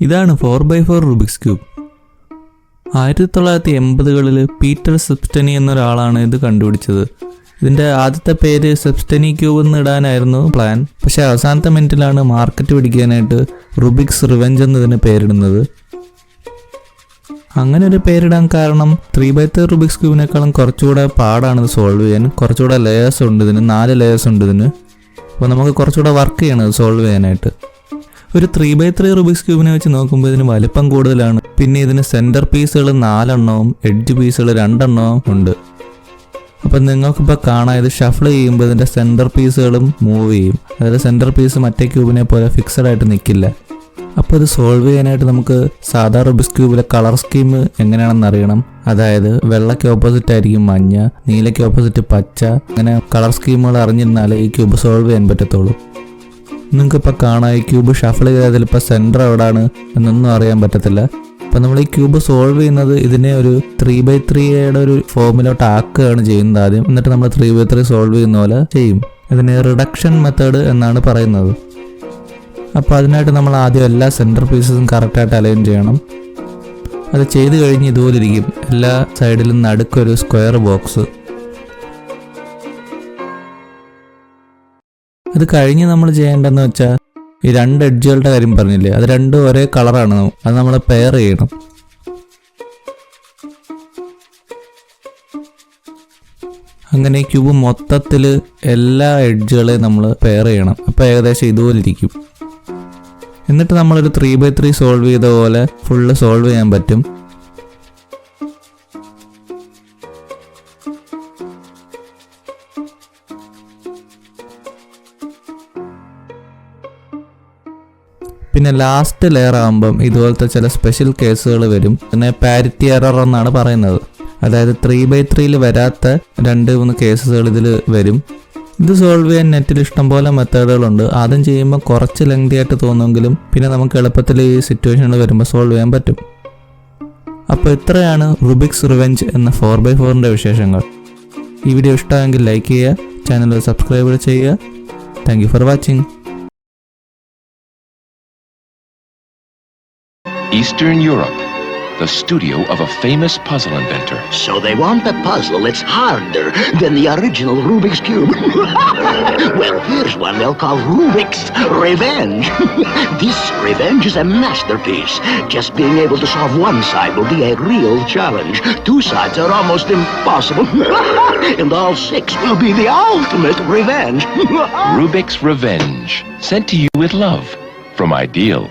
ഇതാണ് 4x4 Rubik's cube. 1980-കളിൽ Peter സെപ്സ്റ്റനി എന്നൊരാളാണ് ഇത് കണ്ടുപിടിച്ചത്. ഇതിൻ്റെ ആദ്യത്തെ പേര് സെപ്സ്റ്റനി ക്യൂബ് എന്ന് ഇടാനായിരുന്നു പ്ലാൻ. പക്ഷേ അവസാനത്തെ മിനിറ്റിലാണ് മാർക്കറ്റ് പിടിക്കാനായിട്ട് റുബിക്സ് റിവെഞ്ച് എന്നതിന് പേരിടുന്നത്. അങ്ങനെ ഒരു പേരിടാൻ കാരണം 3x3 റുബിക്സ് ക്യൂബിനേക്കാളും കുറച്ചുകൂടെ പാടാണ് ഇത് സോൾവ് ചെയ്യാൻ. കുറച്ചുകൂടെ ലെയേഴ്സ് ഉണ്ട് ഇതിന്, 4 ലെയേഴ്സ് ഉണ്ട് ഇതിന്. അപ്പോൾ നമുക്ക് കുറച്ചുകൂടെ വർക്ക് ചെയ്യണം ഇത് സോൾവ് ചെയ്യാനായിട്ട്. ഒരു 3x3 റുബിക്സ് ക്യൂബിനെ വെച്ച് നോക്കുമ്പോൾ ഇതിന് വലിപ്പം കൂടുതലാണ്. പിന്നെ ഇതിന് സെൻറ്റർ പീസുകൾ 4 എണ്ണവും എഡ്ജ് പീസുകൾ 2 എണ്ണവും ഉണ്ട്. അപ്പം നിങ്ങൾക്കിപ്പോൾ കാണാം, ഇത് ഷഫിൾ ചെയ്യുമ്പോൾ ഇതിൻ്റെ സെൻറ്റർ പീസുകളും മൂവ് ചെയ്യും. അതായത് സെൻറ്റർ പീസ് മറ്റേ ക്യൂബിനെ പോലെ ഫിക്സഡ് ആയിട്ട് നിൽക്കില്ല. അപ്പോൾ ഇത് സോൾവ് ചെയ്യാനായിട്ട് നമുക്ക് സാധാ റുബിക്സ് ക്യൂബിലെ കളർ സ്കീം എങ്ങനെയാണെന്ന് അറിയണം. അതായത് വെള്ളയ്ക്ക് ഓപ്പോസിറ്റ് ആയിരിക്കും മഞ്ഞ, നീലയ്ക്ക് ഓപ്പോസിറ്റ് പച്ച. അങ്ങനെ കളർ സ്കീമുകൾ അറിഞ്ഞിരുന്നാലേ ഈ ക്യൂബ് സോൾവ് ചെയ്യാൻ പറ്റത്തുള്ളൂ. നിങ്ങൾക്കിപ്പോൾ കാണാം, ഈ ക്യൂബ് ഷഫിൾ ചെയ്തതിൽ ഇപ്പോൾ സെൻറ്റർ എവിടെയാണ് എന്നൊന്നും അറിയാൻ പറ്റത്തില്ല. അപ്പം നമ്മൾ ഈ ക്യൂബ് സോൾവ് ചെയ്യുന്നത് ഇതിനെ ഒരു 3x3യുടെ ഒരു ഫോമിലോട്ട് ആക്കുകയാണ് ചെയ്യുന്നത് ആദ്യം. എന്നിട്ട് നമ്മൾ 3x3 സോൾവ് ചെയ്യുന്ന പോലെ ചെയ്യും. ഇതിനെ റിഡക്ഷൻ മെത്തേഡ് എന്നാണ് പറയുന്നത്. അപ്പോൾ അതിനായിട്ട് നമ്മൾ ആദ്യം എല്ലാ സെൻറ്റർ പീസസും കറക്റ്റായിട്ട് അലൈൻ ചെയ്യണം. അത് ചെയ്ത് കഴിഞ്ഞ് ഇതുപോലെ ഇരിക്കും. എല്ലാ സൈഡിലും നടുക്കൊരു സ്ക്വയർ ബോക്സ്. അത് കഴിഞ്ഞ് നമ്മൾ ചെയ്യേണ്ടതെന്ന് വെച്ചാൽ ഈ 2 എഡ്ജുകളുടെ കാര്യം പറഞ്ഞില്ലേ, അത് രണ്ടും ഒരേ കളറാണ്. അത് നമ്മൾ പെയർ ചെയ്യണം. അങ്ങനെ ഈ ക്യൂബ് മൊത്തത്തിൽ എല്ലാ എഡ്ജുകളെയും നമ്മൾ പെയർ ചെയ്യണം. അപ്പോൾ ഏകദേശം ഇതുപോലെ ഇരിക്കും. എന്നിട്ട് നമ്മളൊരു 3x3 സോൾവ് ചെയ്ത പോലെ ഫുള്ള് സോൾവ് ചെയ്യാൻ പറ്റും. പിന്നെ ലാസ്റ്റ് ലെയർ ആകുമ്പം ഇതുപോലത്തെ ചില സ്പെഷ്യൽ കേസുകൾ വരും. അതിനെ പാരിറ്റി എറർ എന്നാണ് പറയുന്നത്. അതായത് 3x3 വരാത്ത 2-3 കേസുകൾ ഇതിൽ വരും. ഇത് സോൾവ് ചെയ്യാൻ നെറ്റിൽ ഇഷ്ടംപോലെ മെത്തേഡുകളുണ്ട്. ആദ്യം ചെയ്യുമ്പോൾ കുറച്ച് ലെങ്തി ആയിട്ട് തോന്നുമെങ്കിലും പിന്നെ നമുക്ക് എളുപ്പത്തിൽ ഈ സിറ്റുവേഷനിൽ വരുമ്പോൾ സോൾവ് ചെയ്യാൻ പറ്റും. അപ്പോൾ ഇത്രയാണ് റുബിക്സ് റിവെഞ്ച് എന്ന 4x4ൻ്റെ വിശേഷങ്ങൾ. ഈ വീഡിയോ ഇഷ്ടമായെങ്കിൽ ലൈക്ക് ചെയ്യുക, ചാനൽ സബ്സ്ക്രൈബ് ചെയ്യുക. Thank you for watching. Eastern Europe, the studio of a famous puzzle inventor. So they want a puzzle that's harder than the original Rubik's Cube. Well, here's one they'll call Rubik's Revenge. This revenge is a masterpiece. Just being able to solve one side will be a real challenge. 2 sides are almost impossible. And all 6 will be the ultimate revenge. Rubik's Revenge, sent to you with love from Ideal.